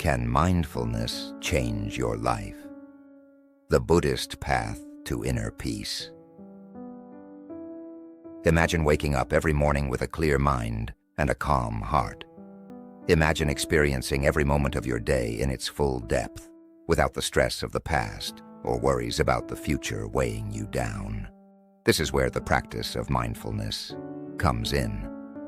can mindfulness change your life? The Buddhist path to inner peace. Imagine waking up every morning with a clear mind and a calm heart. Imagine experiencing every moment of your day in its full depth, without the stress of the past or worries about the future weighing you down. This is where the practice of mindfulness comes in.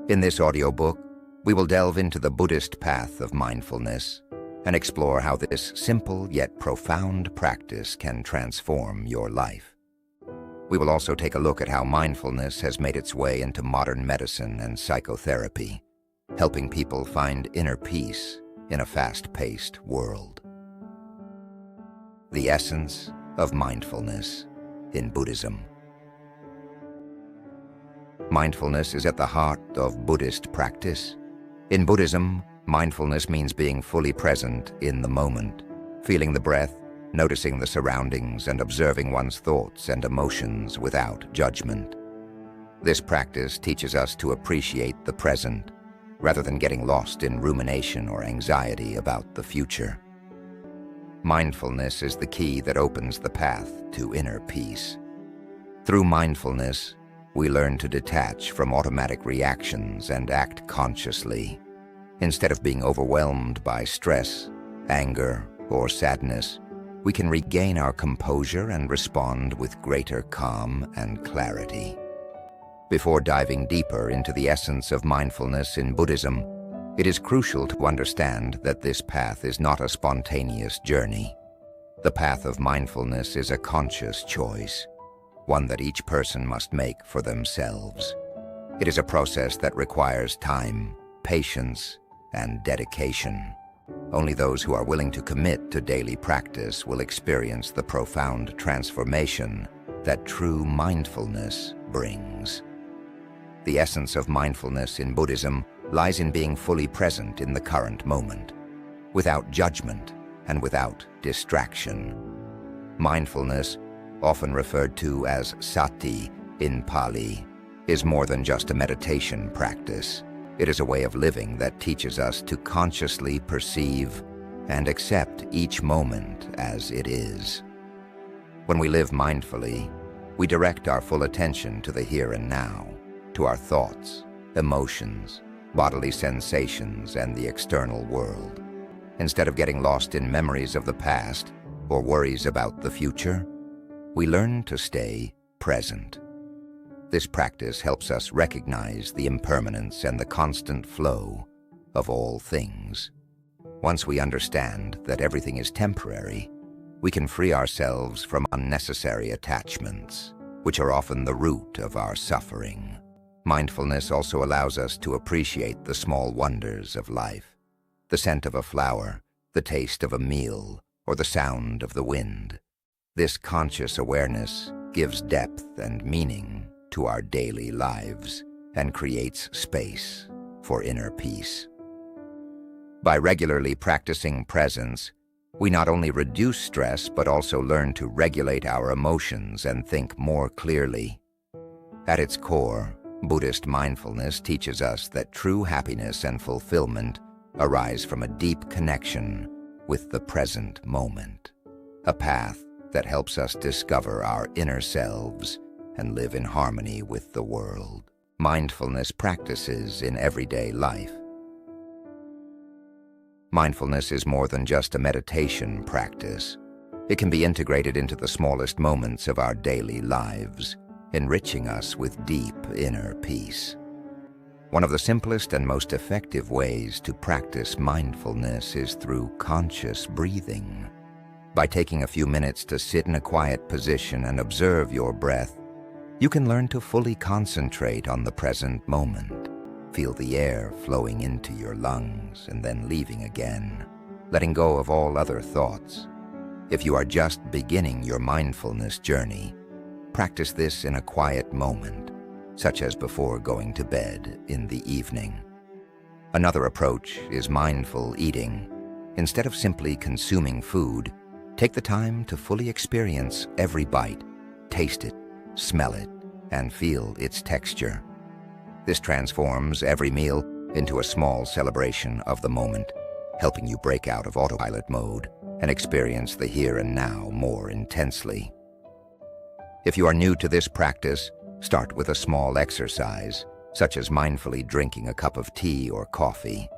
In this audiobook, we will delve into the Buddhist path of mindfulness and explore how this simple yet profound practice can transform your life. We will also take a look at how mindfulness has made its way into modern medicine and psychotherapy, helping people find inner peace in a fast-paced world. The essence of mindfulness in Buddhism. Mindfulness is at the heart of Buddhist practice. In Buddhism, mindfulness means being fully present in the moment, feeling the breath, noticing the surroundings, and observing one's thoughts and emotions without judgment. This practice teaches us to appreciate the present, rather than getting lost in rumination or anxiety about the future. Mindfulness is the key that opens the path to inner peace. Through mindfulness, we learn to detach from automatic reactions and act consciously. Instead of being overwhelmed by stress, anger, or sadness, we can regain our composure and respond with greater calm and clarity. Before diving deeper into the essence of mindfulness in Buddhism, it is crucial to understand that this path is not a spontaneous journey. The path of mindfulness is a conscious choice, one that each person must make for themselves. It is a process that requires time, patience, and dedication. Only those who are willing to commit to daily practice will experience the profound transformation that true mindfulness brings. The essence of mindfulness in Buddhism lies in being fully present in the current moment, without judgment and without distraction. Mindfulness, often referred to as sati in Pali, is more than just a meditation practice. It is a way of living that teaches us to consciously perceive and accept each moment as it is. When we live mindfully, we direct our full attention to the here and now, to our thoughts, emotions, bodily sensations, and the external world. Instead of getting lost in memories of the past or worries about the future, we learn to stay present. This practice helps us recognize the impermanence and the constant flow of all things. Once we understand that everything is temporary, we can free ourselves from unnecessary attachments, which are often the root of our suffering. Mindfulness also allows us to appreciate the small wonders of life: the scent of a flower, the taste of a meal, or the sound of the wind. This conscious awareness gives depth and meaning to our daily lives and creates space for inner peace. By regularly practicing presence, we not only reduce stress but also learn to regulate our emotions and think more clearly. At its core, Buddhist mindfulness teaches us that true happiness and fulfillment arise from a deep connection with the present moment, a path that helps us discover our inner selves and live in harmony with the world. Mindfulness practices in everyday life. Mindfulness is more than just a meditation practice. It can be integrated into the smallest moments of our daily lives, enriching us with deep inner peace. One of the simplest and most effective ways to practice mindfulness is through conscious breathing. By taking a few minutes to sit in a quiet position and observe your breath, you can learn to fully concentrate on the present moment. Feel the air flowing into your lungs and then leaving again, letting go of all other thoughts. If you are just beginning your mindfulness journey, practice this in a quiet moment, such as before going to bed in the evening. Another approach is mindful eating. Instead of simply consuming food, take the time to fully experience every bite, taste it, smell it, and feel its texture. This transforms every meal into a small celebration of the moment, helping you break out of autopilot mode and experience the here and now more intensely. If you are new to this practice, start with a small exercise, such as mindfully drinking a cup of tea or coffee.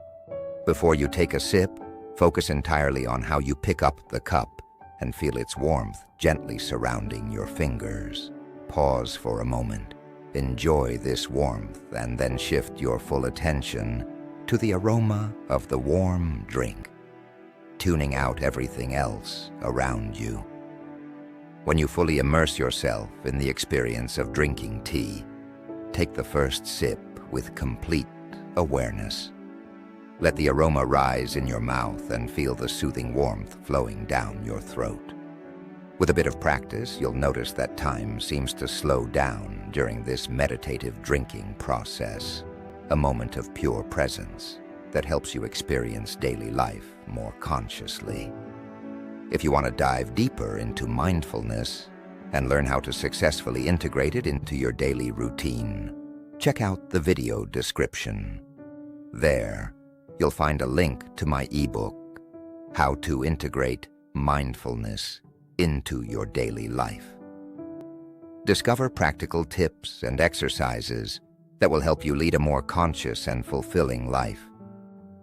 Before you take a sip, focus entirely on how you pick up the cup and feel its warmth gently surrounding your fingers. Pause for a moment, enjoy this warmth, and then shift your full attention to the aroma of the warm drink, tuning out everything else around you. When you fully immerse yourself in the experience of drinking tea, take the first sip with complete awareness. Let the aroma rise in your mouth and feel the soothing warmth flowing down your throat. With a bit of practice, you'll notice that time seems to slow down during this meditative drinking process, a moment of pure presence that helps you experience daily life more consciously. If you want to dive deeper into mindfulness and learn how to successfully integrate it into your daily routine, check out the video description. There, you'll find a link to my ebook, How to Integrate Mindfulness into Your Daily Life. Discover practical tips and exercises that will help you lead a more conscious and fulfilling life.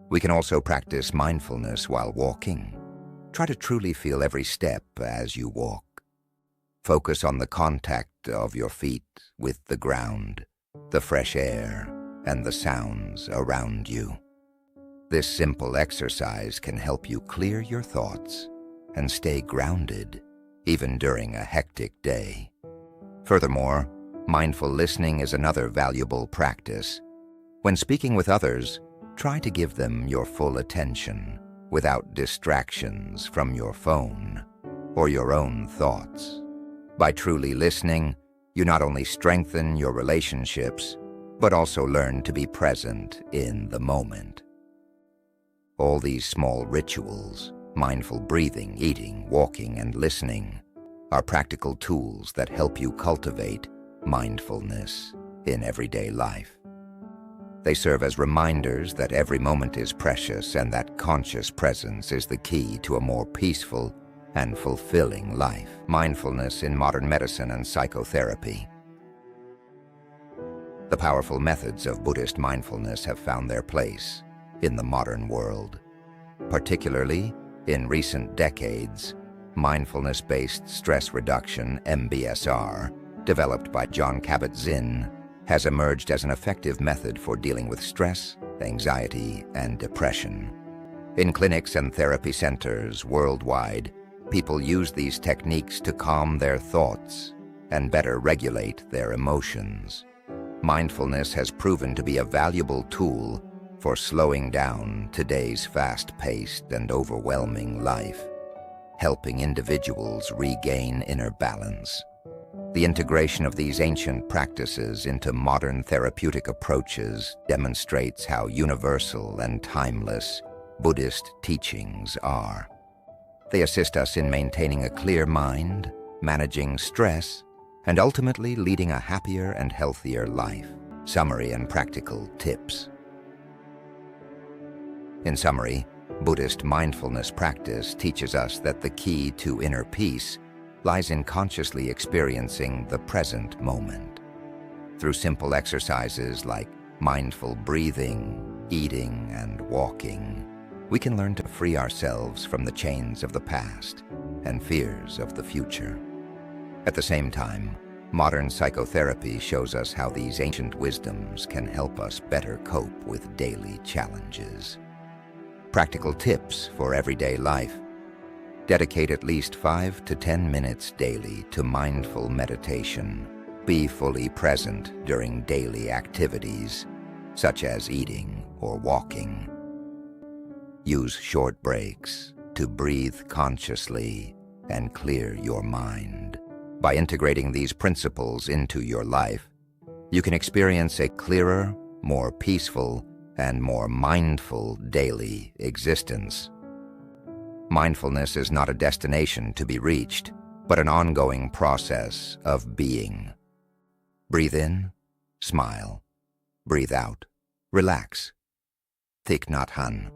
We can also practice mindfulness while walking. Try to truly feel every step as you walk. Focus on the contact of your feet with the ground, the fresh air, and the sounds around you. This simple exercise can help you clear your thoughts and stay grounded, even during a hectic day. Furthermore, mindful listening is another valuable practice. When speaking with others, try to give them your full attention without distractions from your phone or your own thoughts. By truly listening, you not only strengthen your relationships, but also learn to be present in the moment. All these small rituals, mindful breathing, eating, walking, and listening, are practical tools that help you cultivate mindfulness in everyday life. They serve as reminders that every moment is precious and that conscious presence is the key to a more peaceful and fulfilling life. Mindfulness in modern medicine and psychotherapy. The powerful methods of Buddhist mindfulness have found their place in the modern world. Particularly in recent decades, Mindfulness-Based Stress Reduction, MBSR, developed by Jon Kabat-Zinn, has emerged as an effective method for dealing with stress, anxiety, and depression. In clinics and therapy centers worldwide, people use these techniques to calm their thoughts and better regulate their emotions. Mindfulness has proven to be a valuable tool for slowing down today's fast-paced and overwhelming life, helping individuals regain inner balance. The integration of these ancient practices into modern therapeutic approaches demonstrates how universal and timeless Buddhist teachings are. They assist us in maintaining a clear mind, managing stress, and ultimately leading a happier and healthier life. Summary and practical tips. In summary, Buddhist mindfulness practice teaches us that the key to inner peace lies in consciously experiencing the present moment. Through simple exercises like mindful breathing, eating, and walking, we can learn to free ourselves from the chains of the past and fears of the future. At the same time, modern psychotherapy shows us how these ancient wisdoms can help us better cope with daily challenges. Practical tips for everyday life. Dedicate at least 5 to 10 minutes daily to mindful meditation. Be fully present during daily activities, such as eating or walking. Use short breaks to breathe consciously and clear your mind. By integrating these principles into your life, you can experience a clearer, more peaceful, and more mindful daily existence. Mindfulness is not a destination to be reached, but an ongoing process of being. Breathe in, smile. Breathe out, relax. Thich Nhat Hanh.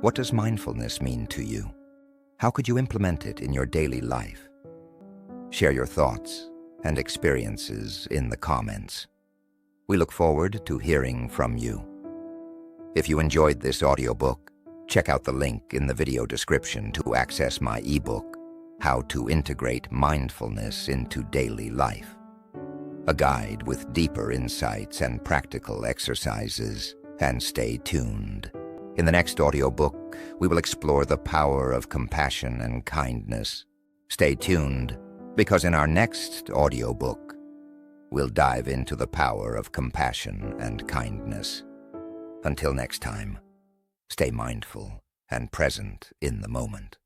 What does mindfulness mean to you? How could you implement it in your daily life? Share your thoughts and experiences in the comments. We look forward to hearing from you. If you enjoyed this audiobook, check out the link in the video description to access my ebook, How to Integrate Mindfulness into Daily Life. A guide with deeper insights and practical exercises. And stay tuned. In the next audiobook, we will explore the power of compassion and kindness. Stay tuned, because in our next audiobook, we'll dive into the power of compassion and kindness. Until next time, stay mindful and present in the moment.